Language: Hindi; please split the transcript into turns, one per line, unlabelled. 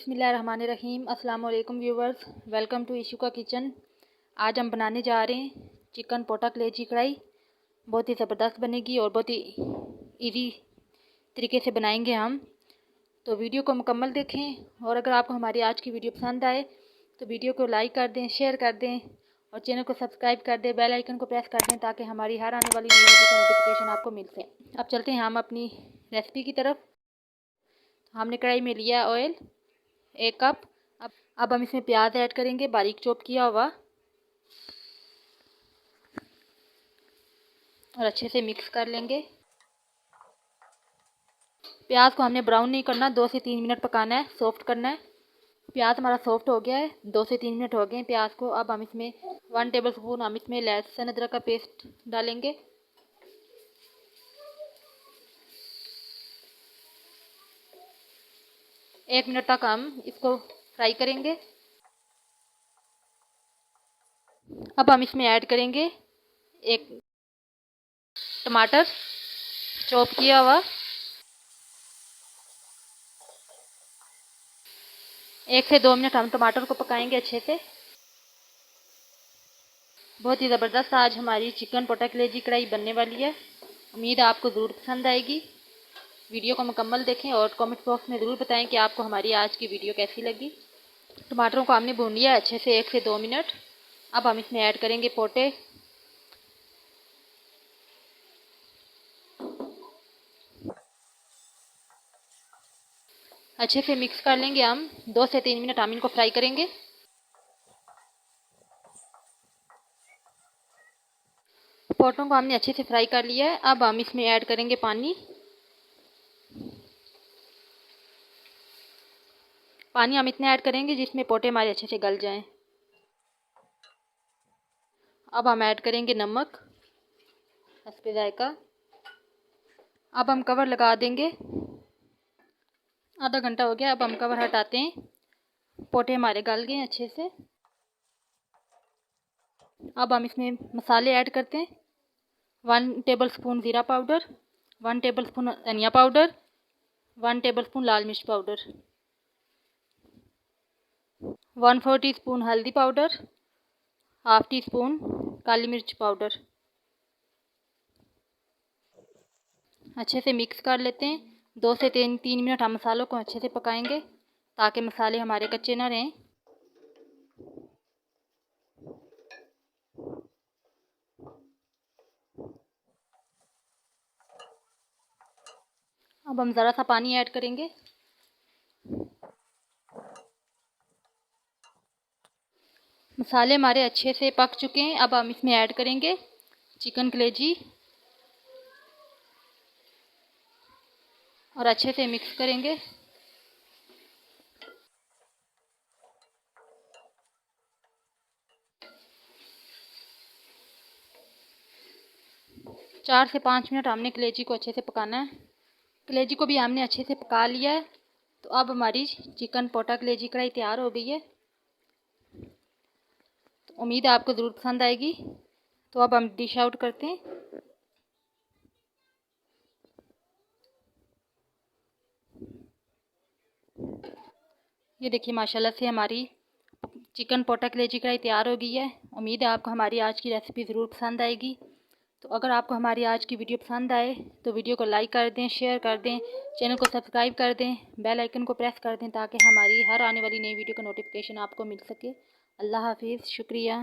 बिस्मिल्लाहिर्रहमानिर्रहीम। अस्सलाम वालेकुम व्यूवर्स, वेलकम टू इशू का किचन। आज हम बनाने जा रहे हैं चिकन पोटा कलेजी कढ़ाई। बहुत ही ज़बरदस्त बनेगी और बहुत ही इजी तरीके से बनाएंगे हम। तो वीडियो को मुकम्मल देखें और अगर आपको हमारी आज की वीडियो पसंद आए तो वीडियो को लाइक कर दें, शेयर कर दें और चैनल को सब्सक्राइब कर दें, बेल आइकन को प्रेस कर दें ताकि हमारी हर आने वाली नई वीडियो का नोटिफिकेशन आपको मिल सके। अब चलते हैं हम अपनी रेसिपी की तरफ। हमने कढ़ाई में लिया ऑयल 1 कप। अब हम इसमें प्याज ऐड करेंगे, बारीक चॉप किया हुआ, और अच्छे से मिक्स कर लेंगे। प्याज को हमने ब्राउन नहीं करना, 2 से 3 मिनट पकाना है, सॉफ्ट करना है। प्याज हमारा सॉफ्ट हो गया है, 2 से 3 मिनट हो गए हैं प्याज को। अब हम इसमें 1 टेबल स्पून हम इसमें लहसुन अदरक का पेस्ट डालेंगे। एक मिनट तक हम इसको फ्राई करेंगे। अब हम इसमें ऐड करेंगे 1 टमाटर चॉप किया हुआ। 1 से 2 मिनट हम टमाटर को पकाएंगे अच्छे से। बहुत ही ज़बरदस्त आज हमारी चिकन पोटा कलेजी कढ़ाई बनने वाली है। उम्मीद है आपको ज़रूर पसंद आएगी। वीडियो को मुकम्मल देखें और कमेंट बॉक्स में ज़रूर बताएं कि आपको हमारी आज की वीडियो कैसी लगी। टमाटरों को हमने भून लिया अच्छे से 1 से 2 मिनट। अब हम इसमें ऐड करेंगे पोटे। अच्छे से मिक्स कर लेंगे हम। 2 से 3 मिनट हम इनको फ्राई करेंगे। पोटों को हमने अच्छे से फ्राई कर लिया है। अब हम इसमें ऐड करेंगे पानी। पानी हम इतना ऐड करेंगे जिसमें पोटे हमारे अच्छे से गल जाएं। अब हम ऐड करेंगे नमक हस्बे जायका। अब हम कवर लगा देंगे। आधा घंटा हो गया, अब हम कवर हटाते हैं। पोटे हमारे गल गए अच्छे से। अब हम इसमें मसाले ऐड करते हैं। 1 टेबल स्पून ज़ीरा पाउडर, 1 टेबल स्पून धनिया पाउडर, 1 टेबल स्पून लाल मिर्च पाउडर, 1/4 टीस्पून हल्दी पाउडर, हाफ टी स्पून काली मिर्च पाउडर। अच्छे से मिक्स कर लेते हैं। 2 से 3 मिनट हम मसालों को अच्छे से पकाएंगे ताकि मसाले हमारे कच्चे ना रहें। अब हम ज़रा सा पानी ऐड करेंगे। मसाले हमारे अच्छे से पक चुके हैं। अब हम इसमें ऐड करेंगे चिकन कलेजी और अच्छे से मिक्स करेंगे। चार से 5 मिनट हमने कलेजी को अच्छे से पकाना है। कलेजी को भी हमने अच्छे से पका लिया है। तो अब हमारी चिकन पोटा कलेजी कढ़ाई तैयार हो गई है। तो उम्मीद है आपको ज़रूर पसंद आएगी। तो अब हम डिश आउट करते हैं। ये देखिए माशाल्लाह से हमारी चिकन पोटा कलेजी कढ़ाई तैयार हो गई है। उम्मीद है आपको हमारी आज की रेसिपी ज़रूर पसंद आएगी। तो अगर आपको हमारी आज की वीडियो पसंद आए तो वीडियो को लाइक कर दें, शेयर कर दें, चैनल को सब्सक्राइब कर दें, बेल आइकन को प्रेस कर दें ताकि हमारी हर आने वाली नई वीडियो का नोटिफिकेशन आपको मिल सके। अल्लाह हाफिज़, शुक्रिया।